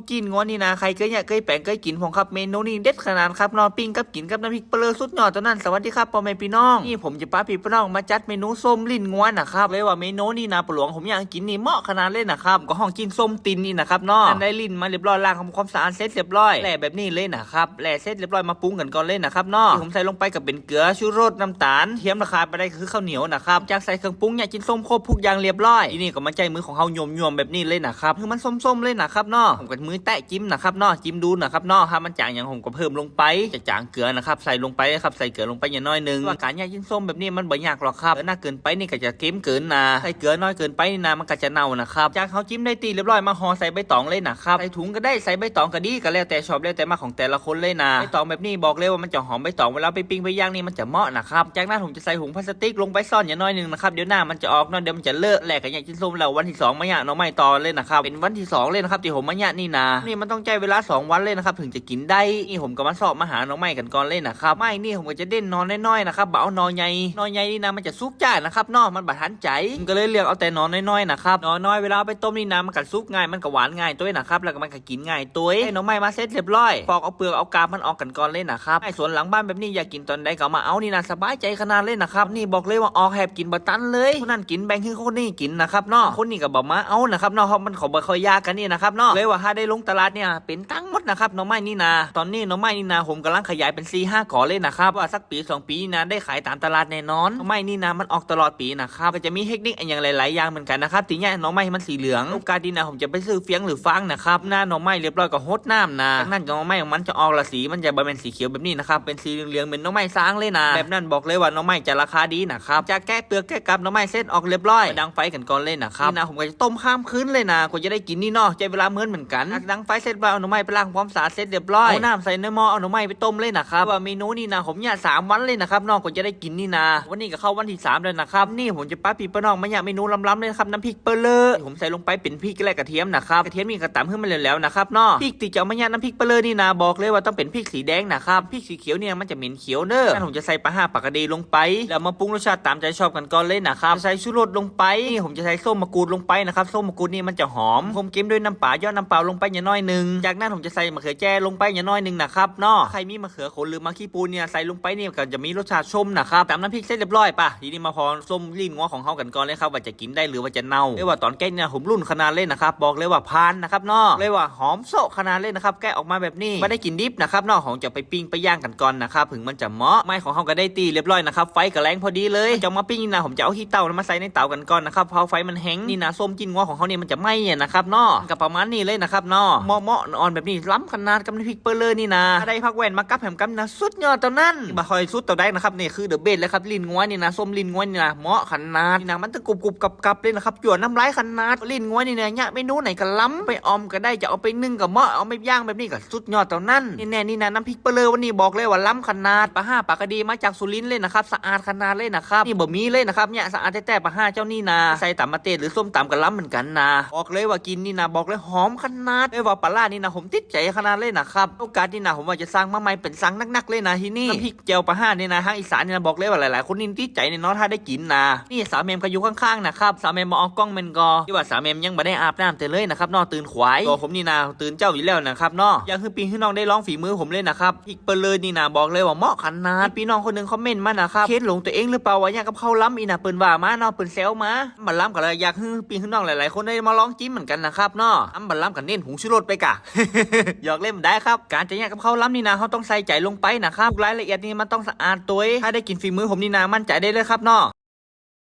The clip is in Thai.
จีนง้อนี่นะใครเคยเคยแปลงเคยกินผมครับเมนูนี้เด็ดขนาดครับนอนปิ้งกับกินกับน้ำพริกเปลือกสุดยอดตอนนั้นสวัสดีครับพ่อแม่พี่น้องนี่ผมจะป้าพี่น้องมาจัดเมนูส้มลิ้นง้วนนะครับเลยว่าเมนูนี่นะปลวงผมอยากกินนี่เหมาะขนาดเลยนะครับก็ห้องกินส้มตีนนี่นะครับเนาะได้ลิ้นมาเรียบร้อยล้างทำความสะอาดเสร็จเรียบร้อยแหล่แบบนี้เลยนะครับแหล่เสร็จเรียบร้อยมาปรุงกันก่อนเลยนะครับเนาะผมใส่ลงไปกับเป็นเกลือชูรสน้ำตาลเทียมราคาไปได้คือข้าวเหนียวนะครับจากใส่เครื่องปรุงอยากกินส้มครบทุกอย่างเรียบร้อยทีนี้ก็มาใจมือของเฮาโยมแบบนี้เลยนะครับคือมันส้มๆเลยนะครับเนาะผมกับมือแตะจิ้มนะครับเนาะจิ้มดูนะครับเนาะถ้ามันจางอย่างผมก็เพิ่มลงไปจะจางเกลือนะครับใส่ลงไปครับใส่เกลือลงไปอย่างน้อยนึงว่าการอยากกินส้มแบบนี้มันบ่ยากหรอกครับเกลือหน้าเกินไปนี่ก็จะเค็มเกินนะใส่เกลือน้อยเกินไปนี่นะมันก็จะเน่านะครับจากเขาจิ้มได้ตีเรียบร้อยมาห่อใส่ใบตองเลยนะครับใส่ถุงก็ได้ใส่ใบตองก็ดีก็แล้วแต่ชอบแล้วแต่มาของแต่ละคนเลยนะใบตองแบบนี้บอกเลยว่ามันจะหอมใบตองเวลาไปปิ้งไปย่างนี่มันจะเหมาะนะครับจากนั้นผมจะใส่ถุงพลาสติกลงไปซ่อนอย่างน้อยนึงนะครับเดี๋ยวหน้ามันจะออกเนาะเดี๋ยวมันจะเลอะแหลกกันอย่างกินส้มแล้ววันที่2มาย่างเนาะไม่ตอนเลยนะครับเป็นวันที่2เลยนะครับที่ผมมาย่างนี่นะนี่มันต้องใจเวลา2วันเลยนะครับถึงจะกินได้นี่ผมก็มาสอบมาหาน้องใหม่กันก่อนเลยนะครับไม่นี่ผมก็จะเด่นนอนน้อยๆนะครับบ่เอานอนใหญ่นี่นะมันจะซุกจ้านะครับนอมันบาดทันใจก็เลยเลือกเอาแต่นอนน้อยๆนะครับนอนน้อยเวลาไปต้มนี่นะมันก็ซุกง่ายมันก็หวานง่ายตัวนะครับแล้วก็มันก็กินง่ายตัวให้น้องใหม่มาเสร็จเรียบร้อยปอกเอาเปลือกเอากาบมันออกกันก่อนเลยนะครับไอ้สวนหลังบ้านแบบนี้อยากกินตอนใดก็มาเอานี่นะสบายใจขนาดเลยนะครับนี่บอกเลยว่าออกแหบกินบะตันเลยคนนั้นกินแบ่งให้คนนี้กินนะครับเนาะคนนี้ก็บอกมาเอานะครับเนาะเพราะมันขอบ่ค่อยยากกันนี่นะครับเนาะเลยว่าถ้าได้ลงตลาดเนี่ยเป็นตั้งหมดนะครับน้องใหม่นี่นะตอนนี้น้องใหม่นี่นะผมกำลังขยายเป็น4-5 ก่อเลยนะครับว่าสักปี2 ปีนะได้ขายตามตลาดแน่นอนน้องใหม่นี่นะมันออกตลอดปีนะครับก็จะมีเทคนิคอย่างหลายๆอย่างเหมือนกันนะครับตีเนี่ยน้องใหม่มันสีเหลืองโอกาสดีนะผมจะไปซื้อเฟียงหรือฟางนะครับหน้าน้องใหม่เรียบร้อยก็ฮดน้ำนะจากนั้นน้องใหม่ของมันจะออกละสีมันจะเป็นสีเขียวแบบนี้นะครับเป็นสีเหลืองๆเหมือนน้องใหม่สร้างเลยนะแบบนั้นบอกเลยว่าน้องใหม่จะราคาดีนะครับจะแก้เปลือกแก้กับน้องใหม่เส้นออกเรียบร้อยดังไฟกันก่อนเลยนะครับนี่นะผมก็จะต้มข้ามคืนเลยนะก็จะได้กินนี่เนาะใจเวลาเหมือนกันดังไฟเสร็จแล้วเอาหน่อไม้ไปล้างความสะอาดเสร็จเรียบร้อยเอาน้ำใส่ในหม้อเอาหน่อไม้ไปต้มเลยนะครับว่าเมนูนี่นะผมเนี่ย3 วันเลยนะครับน้องก็จะได้กินนี่นะวันนี้ก็เข้าวันที่3แล้วนะครับนี่ผมจะป้าปีป้าน้องมาเนี่ยเมนูล้ำๆเลยนะครับน้ำพริกเปลือกผมใส่ลงไปเป็นพริกและกระเทียมนะครับกระเทียมมีกระตำขึ้นมาแล้วนะครับน้องพริกที่จะมาเนี่ยน้ำพริกเปลือกนี่นะบอกเลยว่าต้องเป็นพริกสีแดงนะครับพริกสีเขียวเนี่ยมันจะเหม็นเขียวเนอะผมจะใส่ปลาปากกระเดลงไปแล้วมาปรุงรสชาติตามใจชอบกันก่อนเลยนะครับใส่ชูรสลงไปนี่ผมจะใส่ส้มมะกรูดลงไปนะครับส้มมะกรูดนี่มันจะหอมผมเค็มด้วยน้ำปลายอดน้ำเปล่าลงไปอย่างน้อยนึงจากนั้นผมจะใส่มะเขือแจ้ลงไปอย่างน้อยนึงนะครับเนาะใครมีมะเขือขนหรือมะขี้ปูเนี่ยใส่ลงไปนี่ก็จะมีรสชาติส้มนะครับตามน้ำพริกเสร็จเรียบร้อยป่ะทีนี้มาพอส้มลิ้นงัวของเขากันก่อนเลยครับว่าจะกินได้หรือว่าจะเน่าเรียกว่าตอนแกะเนี่ยผมรุ่นขนาดเล่นนะครับบอกเลยว่าพานนะครับเนาะเลยว่าหอมโซขนาดเล่นนะครับแกะออกมาแบบนี้ไม่ได้กินดิบนะครับเนาะของจะไปปิ้งไปย่างกันก่อนนะครับถึงมันจะเหมาะไม้ของเขาก็ได้ตีเรียบร้อยนะครับไฟก็แรงพอดีเลยจะมาปิ้งนี่นะผมจะเอาขี้เตามาใส่ในเตากันก่อนนะครับพอไฟมันแห้งนี่นะส้มจิ้นงัวของเขาเนี่ยมันจะไหม้นะครับเนาะกับประมาณนี้เลยนะครับเนาะเหมาะอ่อนแบบนี้ล้ำขนาดกับน้ำพริกเปลือกนี่นะได้พักแว่นมากับแหมกับนะสุดยอดตอนนั้นบะคอยสุดต่อได้นะครับนี่คือเดอะเบสเลยครับลิ้นงัวนี่นะส้มลิ้นงัวนี่นะเหมาะขนาดนี่นะมันจะกรุบกับเลยนะครับจวนน้ำลายขนาดลิ้นงัวนี่นะเนี่ยเมนูไหนก็ล้ำไปออมก็ได้จะเอาไปนึ่งกับเหมาะเอาไปย่างแบบนี้ก็สุดยอดตอนนั้นนี่แน่นี่นะน้ำพริกเปลือกวันนี้บอกเลยว่าล้ำขนาดปลาปากกระดีมาจากสุรินทร์เลยนะครับสะอาดขนาดเลยนะครับนี่บะหมี่เลยนะครับเนี่ยสะอาดแต่ปลาเจ้านี่นะใส่ตำมะเตดหรือส้มตำก็ล้ำเหมือนกันนะบอกเลยว่ากินนี่นะบอกเลยหอมขนาดเลยว่าปลานี่นะผมติดใจขนาดเลยนะครับโอกาสนี่นะผมว่าจะสร้างมาใหม่เป็นสั่งนักๆเลยนะที่นี่น้ำพริกเจียวปลานี่นะทางอีสานนี่นะบอกเลยว่าหลายๆคนนี่ติดใจในน้องถ้าได้กินนะนี่สาวเมมก็อยู่ข้างๆนะครับสาวเมมมาออกกล้องเมนกอที่ว่าสาวเมมยังไม่ได้อาบน้ำแต่เลยนะครับนอตื่นขวายตัวผมนี่นะตื่นเจ้าอยู่แล้วนะครับนอยังคือปีที่น้องได้ลองฝีมือผมเลยนะครับพริกเปลือกนี่นะบอกเลยว่าเหมาะขนาดพี่น้องคนนึงคอมเมนต์มานะครับเคสหลงตัวเองหรือเปล่าว่าอยากกับเขาล้ำอีนะเปิ้นว่ามาเนาะเปิ้นเซลมาบัลล้ำกับอะไรอยากคือปีที่น้องหลายๆคนได้มาลองจิ้มเหมือนกันนะครับเนาะบัลล้ำกับเน้นผงชูรสไปกะ หยอกเล่นได้ครับการจะแยกกับเขาล้ำนี่นะเขาต้องใส่ใจลงไปนะครับรายละเอียดนี่มันต้องสะอาดตัวถ้าได้กินฝีมือผมนี่นะมั่นใจได้เลยครับเนาะ